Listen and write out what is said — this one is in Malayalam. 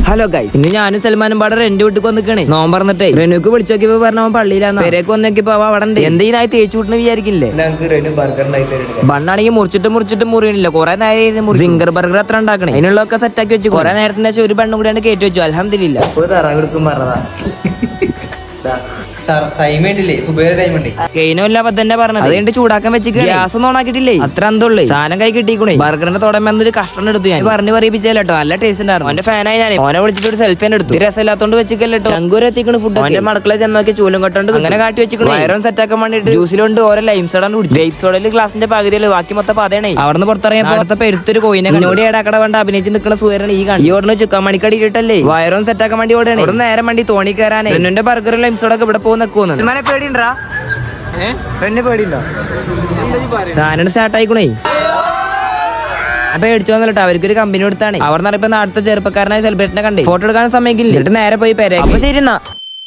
ഹലോ ഗൈസ്, ഇന്ന് ഞാനും സൽമാനും പാടെ റെന്റ് വീട്ടിൽ വന്നിക്കണേ. നോമ്പറന്നിട്ടേ റെനുക്ക് വിളിച്ചു നോക്കിയപ്പോ പറഞ്ഞ പള്ളിയിലാന്ന്. പേരേക്ക് വന്നോക്കിയപ്പോ അവിടെ ഉണ്ട്. എന്തെയ്യായി തേച്ചു വിട്ടെന്ന് വിചാരിക്കില്ലേ? ബണ്ണാണെങ്കിൽ മുറിച്ചിട്ട് മുറിയണില്ല. കുറെ നേരം സിംഗർ ബർഗർ അത്ര ഉണ്ടാക്കണേ. അതിനുള്ളതൊക്കെ സെറ്റ് ആക്കി വെച്ചു. കുറെ നേരത്തിന് ശേഷം ഒരു ബണ്ണും കൂടിയാണ് കയറ്റി വെച്ചു. അൽഹംദുലില്ലാ. തന്നെ പറഞ്ഞത് അതുകൊണ്ട് ചൂടാക്കാൻ വെച്ചിട്ട് ഗ്യാസ് ഒന്നും ഓണാക്കിട്ടില്ലേ. അത്ര അന്തള്ളേ സാധനം കൈ കിട്ടിക്കൂടെ. ബർഗറിന്റെ തുടങ്ങുന്നൊരു കഷ്ടം എടുത്തു. ഞാൻ പറഞ്ഞു പറയിപ്പിച്ചല്ലോ. നല്ല ടേസ്റ്റ് ഉണ്ടായിരുന്നു. അവന്റെ ഫാനായി ഞാൻ ഓനെ വിളിച്ചിട്ട് ഒരു സെൽഫി എടുത്തു. രസമില്ലാത്തോണ്ട് വെച്ചിക്കല്ലോ. ചങ്കൂര് എത്തിക്കണ ഫുഡ് അവന്റെ മടക്കളെ ചെന്നോക്കി ചൂലും കെട്ടോണ്ട് അങ്ങനെ കാട്ടി വെച്ചിട്ട് വയറും സെറ്റ് ആക്കാൻ വേണ്ടിട്ട് ജ്യൂസിലുണ്ട് ഓരോ ലൈം സോഡാണ് കുടിച്ചു. ലൈം സോഡയിൽ ഗ്ലാസിന്റെ പകുതിയിൽ ബാക്കി മൊത്തം പതണേ. അവിടുന്ന് പുറത്തിറങ്ങിയപ്പോ അവിടുത്തെ പെരുത്തൊരു കോയിനെ കണ്ണോടി ഏടാക്കട വേണ്ട അഭിനയിച്ച് നിൽക്കുന്ന സൂര്യനെ ഈ കാണി. ഈ ഓടുന്ന ചുക്കാൻ മണിക്കടി ഇട്ടല്ലേ വയറും സെറ്റ് ആക്കാൻ വേണ്ടി ഓടണേ. ഇവിടെ നേരം വേണ്ടി തോണി കയറാനേ. എന്നെ ബർഗറും ലൈം സോഡൊക്കെ ഇവിടെ പോകുന്ന സാധനം സ്റ്റാർട്ട് ആയിക്കണേ. അപ്പൊ മേടിച്ചു വന്നല്ലോ. അവർക്കൊരു കമ്പനി കൊടുത്താണ്. അവർ നടപ്പോ നാട്ടിലത്തെ ചെറുപ്പക്കാരനായ സെലിബ്രിറ്റിനെ കണ്ടേ. ഫോട്ടോ എടുക്കാൻ സമയക്കില്ല. എന്നിട്ട് നേരെ പോയി പേരെ. അപ്പൊ ശരി എന്നാ.